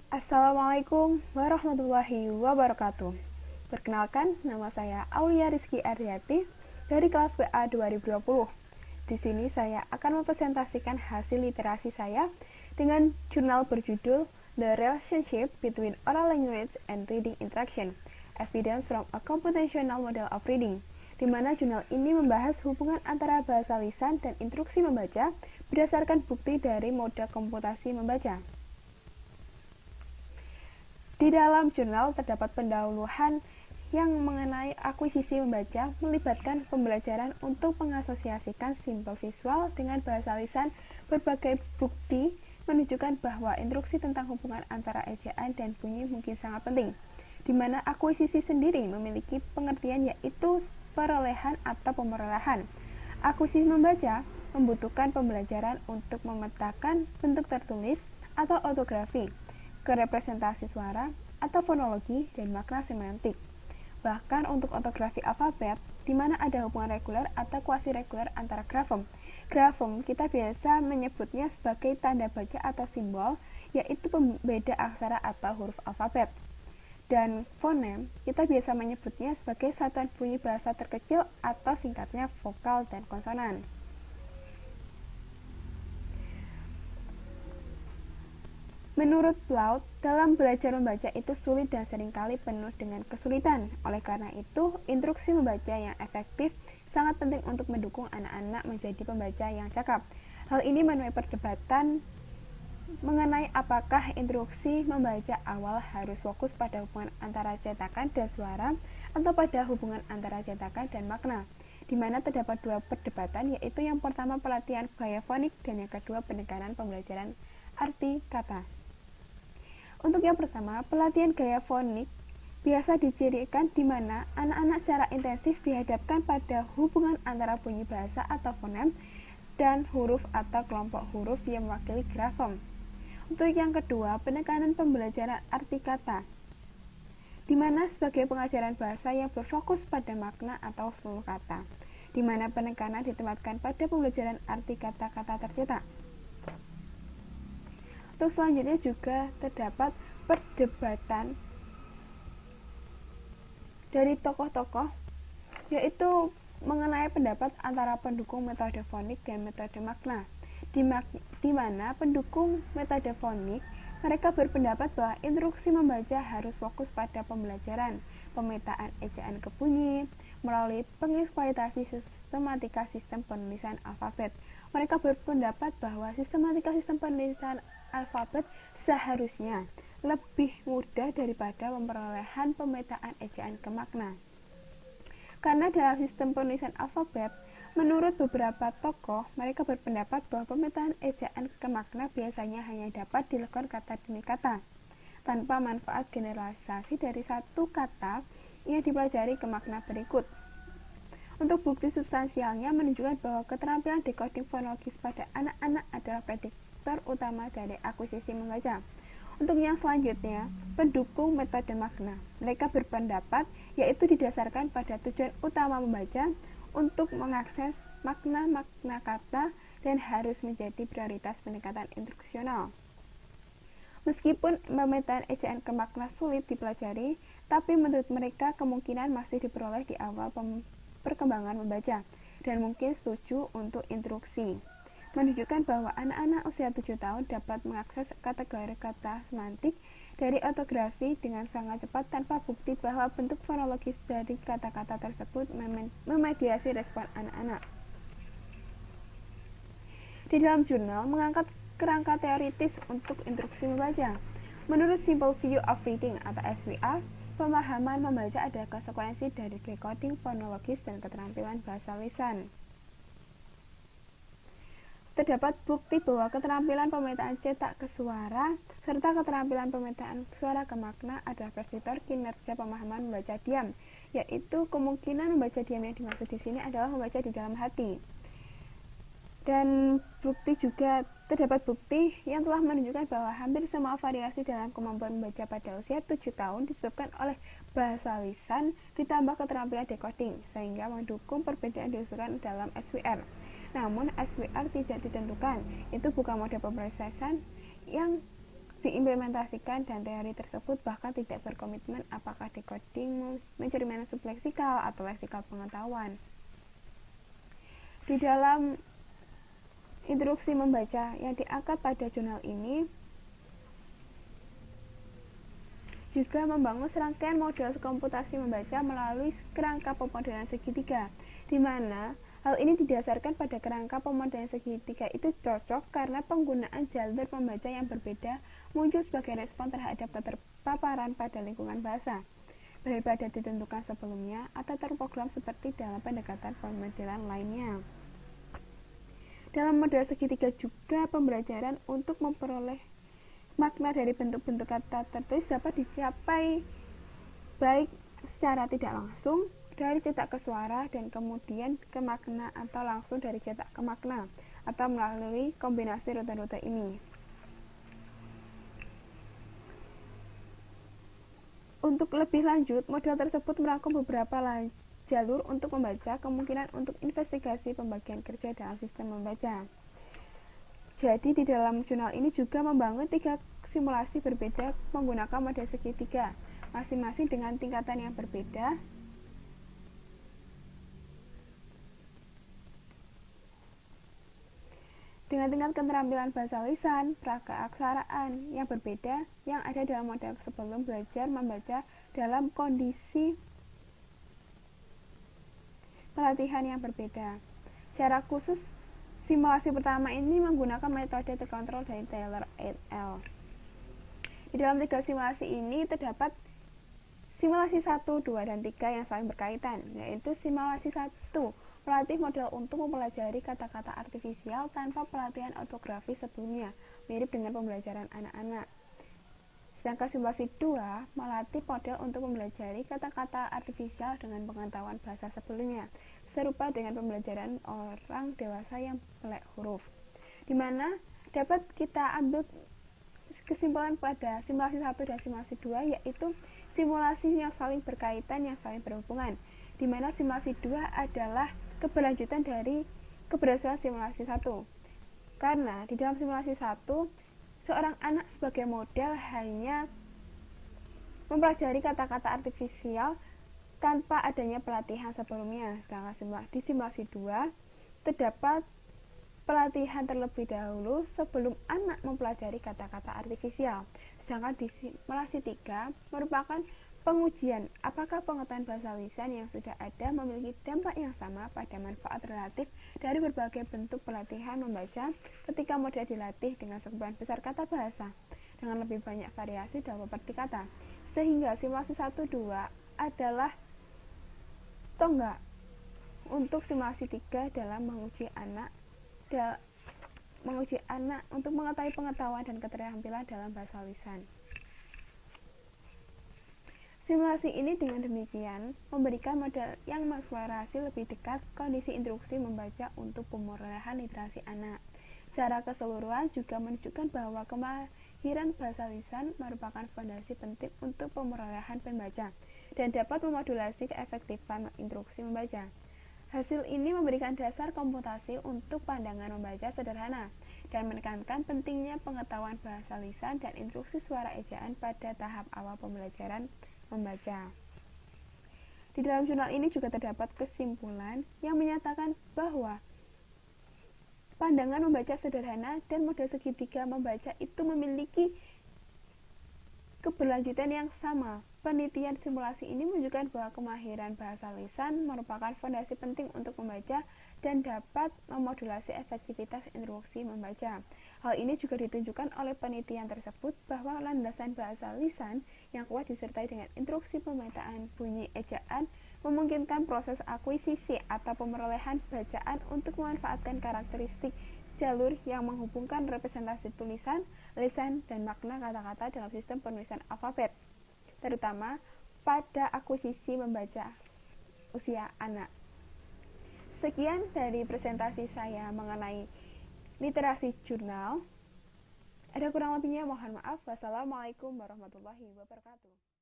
Assalamualaikum warahmatullahi wabarakatuh. Perkenalkan, nama saya Aulia Rizky Aryati dari kelas BA 2020. Di sini saya akan mempresentasikan hasil literasi saya dengan jurnal berjudul The Relationship Between Oral Language and Reading Interaction, Evidence from a Computational Model of Reading, di mana jurnal ini membahas hubungan antara bahasa lisan dan instruksi membaca berdasarkan bukti dari mode komputasi membaca. Di dalam jurnal terdapat pendahuluan yang mengenai akuisisi membaca melibatkan pembelajaran untuk mengasosiasikan simbol visual dengan bahasa lisan. Berbagai bukti menunjukkan bahwa instruksi tentang hubungan antara ejaan dan bunyi mungkin sangat penting, di mana akuisisi sendiri memiliki pengertian yaitu perolehan atau pemerolehan. Akuisisi membaca membutuhkan pembelajaran untuk memetakan bentuk tertulis atau ortografi, kerepresentasi suara atau fonologi dan makna semantik. Bahkan untuk ortografi alfabet, di mana ada hubungan reguler atau kuasi reguler antara grafem. Grafem kita biasa menyebutnya sebagai tanda baca atau simbol, yaitu pembeda aksara atau huruf alfabet. Dan fonem kita biasa menyebutnya sebagai satuan bunyi bahasa terkecil atau singkatnya vokal dan konsonan. Menurut Plaut, dalam belajar membaca itu sulit dan seringkali penuh dengan kesulitan. Oleh karena itu, instruksi membaca yang efektif sangat penting untuk mendukung anak-anak menjadi pembaca yang cakap. Hal ini menuai perdebatan mengenai apakah instruksi membaca awal harus fokus pada hubungan antara cetakan dan suara atau pada hubungan antara cetakan dan makna, di mana terdapat dua perdebatan, yaitu yang pertama pelatihan gaya fonik dan yang kedua penekanan pembelajaran arti kata. Untuk yang pertama, pelatihan gaya fonik biasa dicirikan di mana anak-anak secara intensif dihadapkan pada hubungan antara bunyi bahasa atau fonem dan huruf atau kelompok huruf yang mewakili grafem. Untuk yang kedua, penekanan pembelajaran arti kata, di mana sebagai pengajaran bahasa yang berfokus pada makna atau seluruh kata, di mana penekanan ditempatkan pada pembelajaran arti kata-kata tercetak. Untuk selanjutnya juga terdapat perdebatan dari tokoh-tokoh, yaitu mengenai pendapat antara pendukung metode fonik dan metode makna, di mana pendukung metode fonik mereka berpendapat bahwa instruksi membaca harus fokus pada pembelajaran pemetaan ejaan ke bunyi melalui pengeksploitasi sistematika sistem penulisan alfabet. Mereka berpendapat bahwa sistematika sistem penulisan alfabet seharusnya lebih mudah daripada pemerolehan pemetaan ejaan ke makna. Karena dalam sistem penulisan alfabet, menurut beberapa tokoh, mereka berpendapat bahwa pemetaan ejaan ke makna biasanya hanya dapat dilakukan kata demi kata, tanpa manfaat generalisasi dari satu kata yang dipelajari ke makna berikut. Untuk bukti substansialnya menunjukkan bahwa keterampilan decoding fonologis pada anak-anak adalah prediktor utama dari akuisisi membaca. Untuk yang selanjutnya, pendukung metode makna, mereka berpendapat yaitu didasarkan pada tujuan utama membaca untuk mengakses makna-makna kata dan harus menjadi prioritas pendekatan instruksional. Meskipun pemetaan ejaan ke makna sulit dipelajari, tapi menurut mereka kemungkinan masih diperoleh di awal perkembangan membaca dan mungkin setuju untuk instruksi, menunjukkan bahwa anak-anak usia 7 tahun dapat mengakses kategori kata semantik dari ortografi dengan sangat cepat tanpa bukti bahwa bentuk fonologis dari kata-kata tersebut memediasi respon anak-anak. Di dalam jurnal mengangkat kerangka teoritis untuk instruksi membaca. Menurut Simple View of Reading atau SVR, pemahaman membaca adalah konsekuensi dari decoding fonologis dan keterampilan bahasa lisan. Terdapat bukti bahwa keterampilan pemetaan cetak ke suara serta keterampilan pemetaan suara ke makna adalah prediktor kinerja pemahaman membaca diam, yaitu kemungkinan membaca diam yang dimaksud di sini adalah membaca di dalam hati. Dan terdapat bukti yang telah menunjukkan bahwa hampir semua variasi dalam kemampuan membaca pada usia 7 tahun disebabkan oleh bahasa lisan ditambah keterampilan decoding, sehingga mendukung perbedaan diusulkan dalam SVR. Namun SVR tidak ditentukan, itu bukan mode pemrosesan yang diimplementasikan, dan teori tersebut bahkan tidak berkomitmen apakah decoding mencerminkan subleksikal atau leksikal pengetahuan. Di dalam instruksi membaca yang diangkat pada jurnal ini juga membangun serangkaian model komputasi membaca melalui kerangka pemodelan segitiga, di mana hal ini didasarkan pada kerangka pemodelan segitiga itu cocok karena penggunaan jalur pembaca yang berbeda muncul sebagai respon terhadap keterpaparan pada lingkungan bahasa, daripada ditentukan sebelumnya atau terprogram seperti dalam pendekatan pemodelan lainnya. Dalam model segitiga juga pembelajaran untuk memperoleh makna dari bentuk-bentuk kata tertulis dapat dicapai baik secara tidak langsung dari cetak ke suara dan kemudian ke makna, atau langsung dari cetak ke makna, atau melalui kombinasi rute-rute ini. Untuk lebih lanjut, model tersebut merangkum beberapa jalur untuk membaca, kemungkinan untuk investigasi pembagian kerja dalam sistem membaca. Jadi di dalam jurnal ini juga membangun 3 simulasi berbeda menggunakan model segitiga, masing-masing dengan tingkatan yang berbeda. Dengan tingkat keterampilan bahasa lisan, prakeaksaraan yang berbeda yang ada dalam model sebelum belajar membaca dalam kondisi pelatihan yang berbeda. Secara khusus, simulasi pertama ini menggunakan metode terkontrol dari Taylor et al. Di dalam 3 simulasi ini terdapat simulasi 1, 2, dan 3 yang saling berkaitan, yaitu simulasi 1 melatih model untuk mempelajari kata-kata artifisial tanpa pelatihan ortografi sebelumnya, mirip dengan pembelajaran anak-anak. Sedangkan simulasi 2 melatih model untuk mempelajari kata-kata artifisial dengan pengetahuan bahasa sebelumnya, serupa dengan pembelajaran orang dewasa yang melek huruf, di mana dapat kita ambil kesimpulan pada simulasi 1 dan simulasi 2, yaitu simulasi yang saling berkaitan, yang saling berhubungan, di mana simulasi 2 adalah keberlanjutan dari keberhasilan simulasi 1. Karena di dalam simulasi 1, seorang anak sebagai model hanya mempelajari kata-kata artifisial tanpa adanya pelatihan sebelumnya. Sedangkan di simulasi 2 terdapat pelatihan terlebih dahulu sebelum anak mempelajari kata-kata artifisial. Sedangkan di simulasi 3 merupakan pengujian apakah pengetahuan bahasa lisan yang sudah ada memiliki dampak yang sama pada manfaat relatif dari berbagai bentuk pelatihan membaca ketika model dilatih dengan sekumpulan besar kata bahasa dengan lebih banyak variasi dalam peperti kata, sehingga simulasi 1-2 adalah tonggak untuk simulasi 3 dalam menguji anak untuk mengetahui pengetahuan dan keterampilan dalam bahasa lisan. Simulasi ini dengan demikian memberikan model yang mengeksplorasi lebih dekat kondisi instruksi membaca untuk pemerolehan literasi anak. Secara keseluruhan juga menunjukkan bahwa kemahiran bahasa lisan merupakan fondasi penting untuk pemerolehan pembaca dan dapat memodulasi keefektifan instruksi membaca. Hasil ini memberikan dasar komputasi untuk pandangan membaca sederhana dan menekankan pentingnya pengetahuan bahasa lisan dan instruksi suara ejaan pada tahap awal pembelajaran membaca. Di dalam jurnal ini juga terdapat kesimpulan yang menyatakan bahwa pandangan membaca sederhana dan model segitiga membaca itu memiliki keberlanjutan yang sama. Penelitian simulasi ini menunjukkan bahwa kemahiran bahasa lisan merupakan fondasi penting untuk membaca dan dapat memodulasi efektivitas instruksi membaca. Hal ini juga ditunjukkan oleh penelitian tersebut bahwa landasan bahasa lisan yang kuat disertai dengan instruksi pemetaan bunyi ejaan memungkinkan proses akuisisi atau pemerolehan bacaan untuk memanfaatkan karakteristik jalur yang menghubungkan representasi tulisan, lisan, dan makna kata-kata dalam sistem penulisan alfabet, terutama pada akuisisi membaca usia anak. Sekian dari presentasi saya mengenai literasi jurnal. Ada kurang lebihnya mohon maaf. Wassalamualaikum warahmatullahi wabarakatuh.